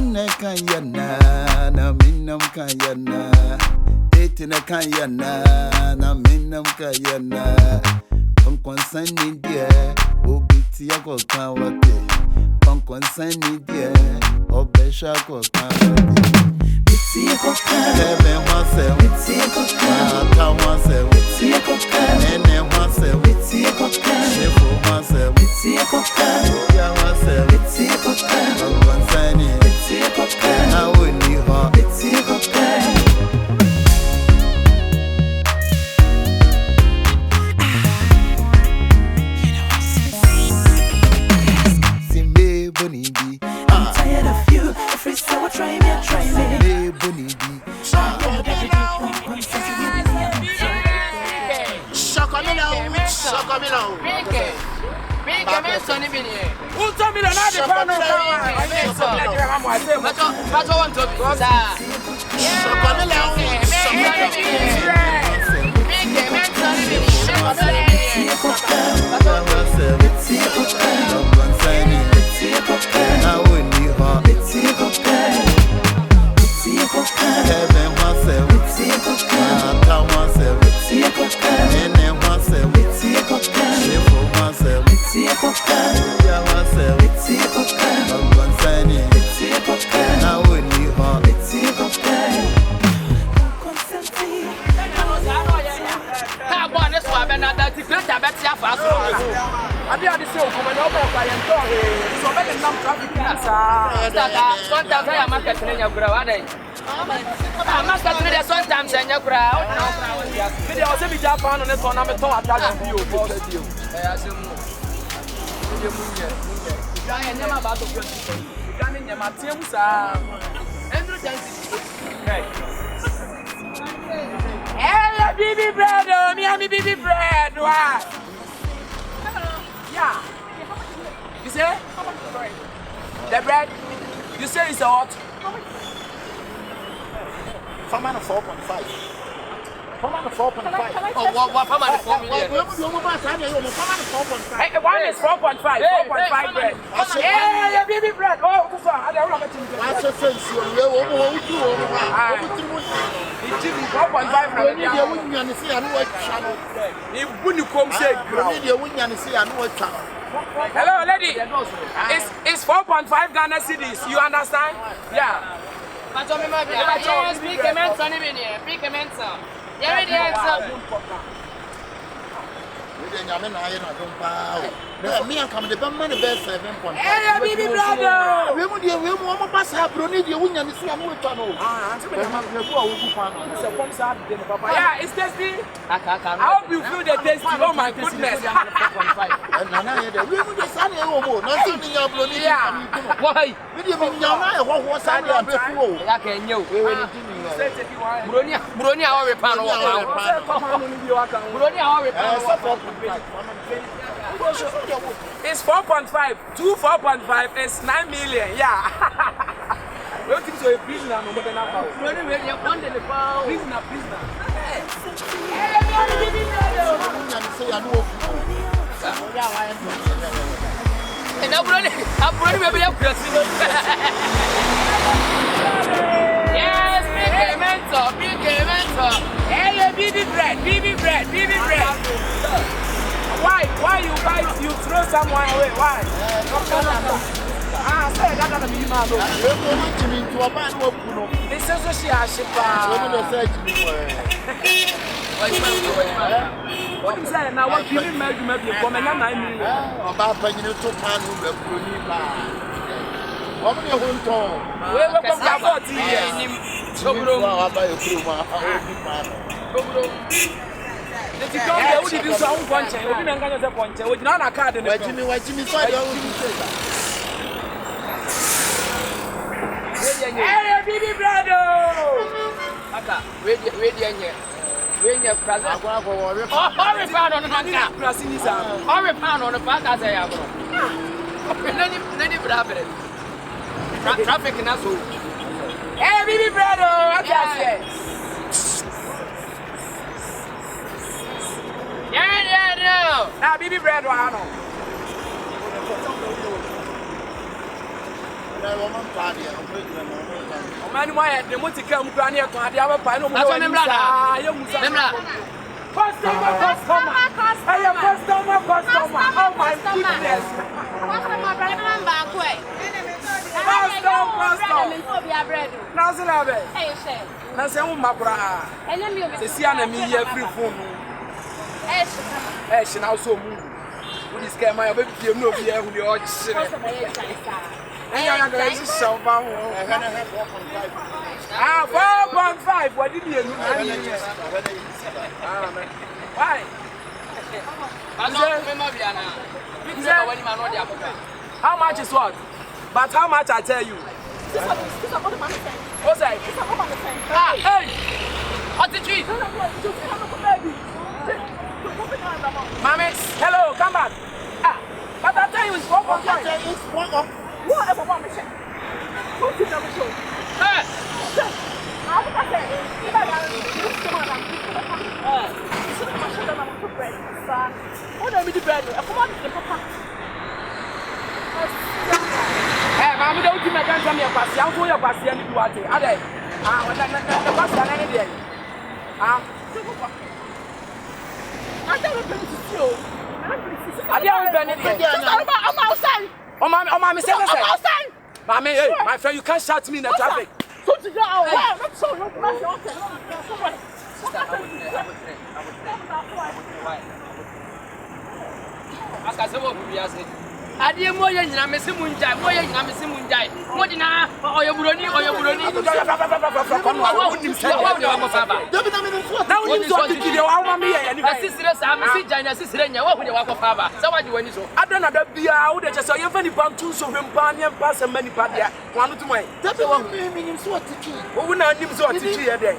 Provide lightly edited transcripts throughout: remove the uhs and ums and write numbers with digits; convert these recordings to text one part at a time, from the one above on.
One can yana, na minum can yana. 18 can yana, na minum can yana. Concern in dear, Obitiago can what it. Concern in dear, Obeshago can what it. Heaven myself, Town myself, Nene myself, Shefo myself, Oya myself, Concerning, I wouldn't need her. I'm tired of you. Every so try me. Sometimes I never crowd. Video was a Japan on this one. I'm a ton of you. I never about to get in the Matiums. Hey, baby bread, me baby bread. Yeah. You say? The bread? You say it's hot? For man of 4.5. For man of 4.5. Oh, what for man of 4 million? Hey, one is 4.5. 4.5 bread. Hey, baby bread. Oh, I don't know what you do. What's the sense? It's 4.5 from the wouldn't see a new channel. You wouldn't come say, you wouldn't see a new channel. Hello, lady. It's 4.5 Ghana cedis. You understand? Yeah. But me speak a man, son, even here. Speak a man, son. Yeah, ready, answer. Me and come the money best 7.5. Hey, baby brother. We would you pass up, you wouldn't see a new channel. Yeah, it's tasty. I hope you feel the taste. Oh my goodness. Why? It's 4.5. 4.5 is 9 million. Yeah. Don't think so. A prisoner, no more than a yes, big mentor. Hey, baby bread. Why you bite, you throw someone away? Why? Say that doesn't mean man. This is a ship. What is that now? What you make you maybe a woman? About when you took man who will What are you doing? We're going to 40 years. If you come here, would you do some punch? We didn't get a punch. We did not a card in the Jimmy. Hey, baby brother! Aka, wait, when you're present, or found on the man, crossing his arm, or found on the path as I have. Traffic in us. Hey, baby brother! Yeah, now baby bread, Man, why the multi come granny to have the other final? Customer. I am customer. Oh my goodness. And you're not going to show 4.5. What did you do? Why? How much is what? But how much I tell you? What's that? Hey! What's the tree? Mommy, hello, come back. But I tell you it's 4.5. Whatever, Mama. What's the number? Hey! Mamma, don't you make a come here, Passy. I'll go your Passy and do what they are. The Passy and any day. I don't know to you. I don't I'm outside. Oh, Mamma, say outside. Mammy, my friend, you can't shout me in the traffic. I didn't more than I'm missing Munjai, more than I'm missing Munjai. What in or your Bruni or your Bruni? Now you talk to your army and my sisters, I'm a sister and a sister, and you walk with your wife of Father. So what do you so? I don't know be out there, just so you're very bound to so him, Panya, pass and many party. One to my. That's what meaning so to keep. Who not him so to keep a day?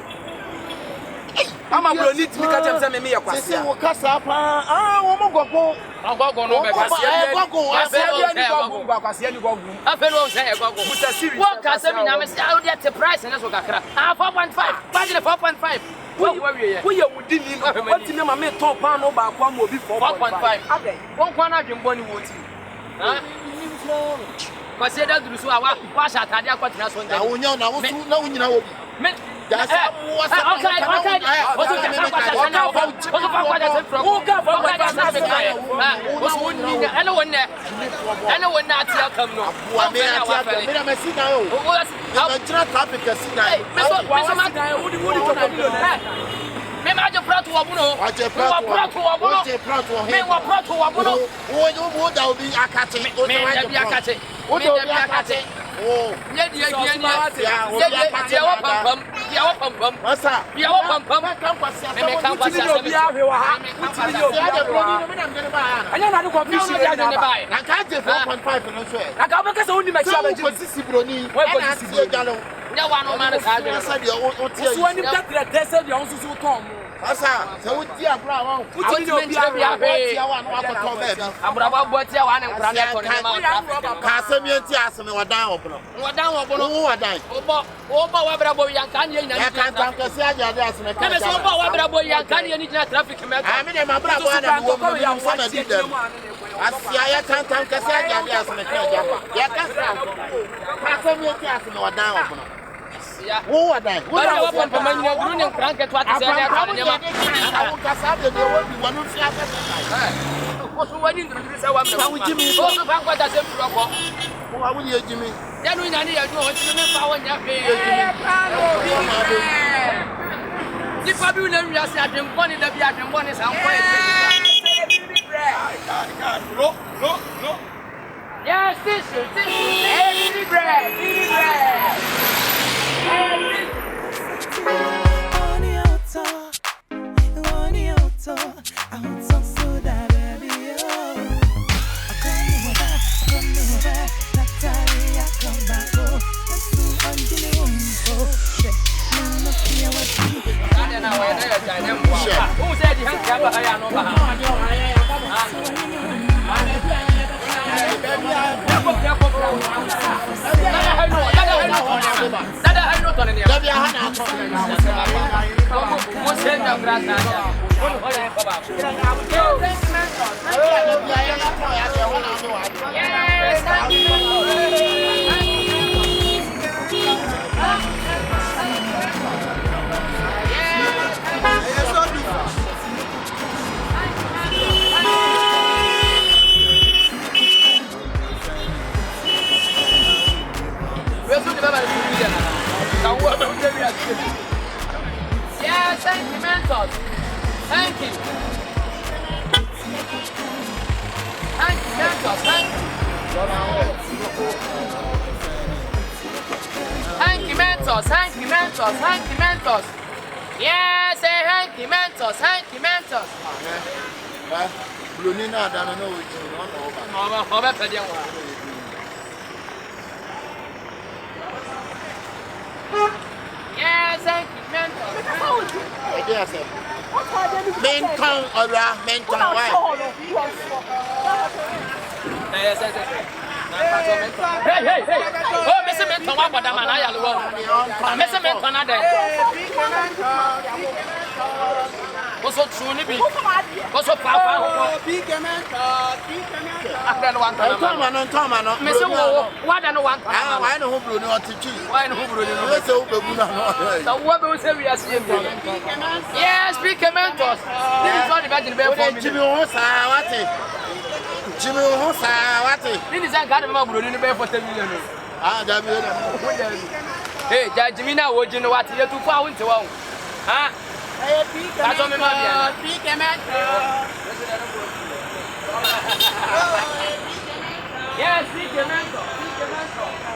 I'm a brony to make a time me a question. Woman go. I'll go no back. I feel say, what can say? I'm a get the price and that's what I cry. 4.5, budget 4.5. We didn't even what in my made top pound over 1 will be 4.5. Okay, 1 corner in Bonnie Wood. Consider to so I wash at Tadia Quatrinas on the now. Okay. Asa, so we dia bra won. Uti ni obi ahwe. Abra ba boti a wan nkra na ko ne ma. Ka asemi enti asemi wadan obono. Wadan obono. Wo wadan. Obo wa bra bo yanka ne nyina. Ya kan tan ka si aja de asemi ka. Na so obo wa bra bo yanka ne nyina traffic me. Ah me ne ma bra bo na wo mo ya fa na di dem. Asia ya kan tan ka si aja de asemi ka ja. Ya kan ka asemi enti asemi wadan obono. Who are they? What are you going to crank at what I said? I will cast out the one who said, what didn't Jimmy also found what I said. Why will you, Jimmy? Then we need to know what you mean by when you're Fabulous, I didn't want it to be at the one is no. Yes, this is bread. Who said you have Yes, thank you, Mentos. Thank you. Thank you, Mentos. Thank you. Thank you, Mentos. Thank you, Mentos. Thank you, Mentos. Yes, thank you, Mentos. Thank you, Mentos. Blunina, I don't know which one. Yes, thank you, Mentos. Menton, why? Yes, yes, yes. Hey, hey, hey. Oh, Mr. Menton, what about the man? I am Mr. Menton, I what's so true? What's so powerful? After one time, Mr. What I know one time. I know who blew not to cheat. Why no Bruno? So, What will say we are seeing? Yes, speak a Mentos. This is what the Virgin Bear for Jimmy Hosa, Jimmy Hosa, what? This is a kind of Bruno Bear for 10 million. Ah, hey, Jimina, would you know what you're too far into? Huh? That's on the map. Speak a Mentos. Yes, speak a Mentos. Speak a Mentos.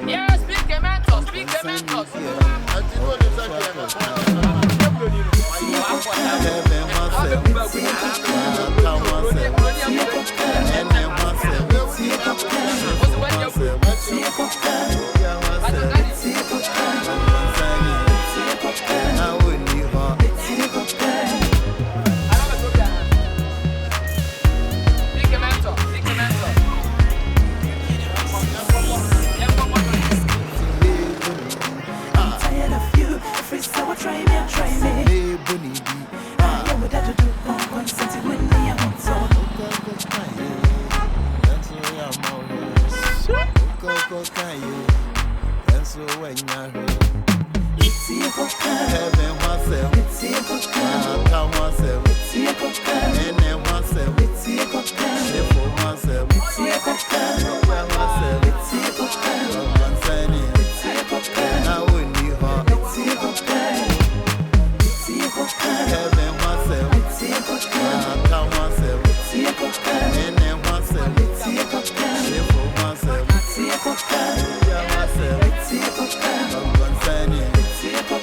Yes, speak a Mentos. Speak a Mentos.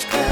Yeah.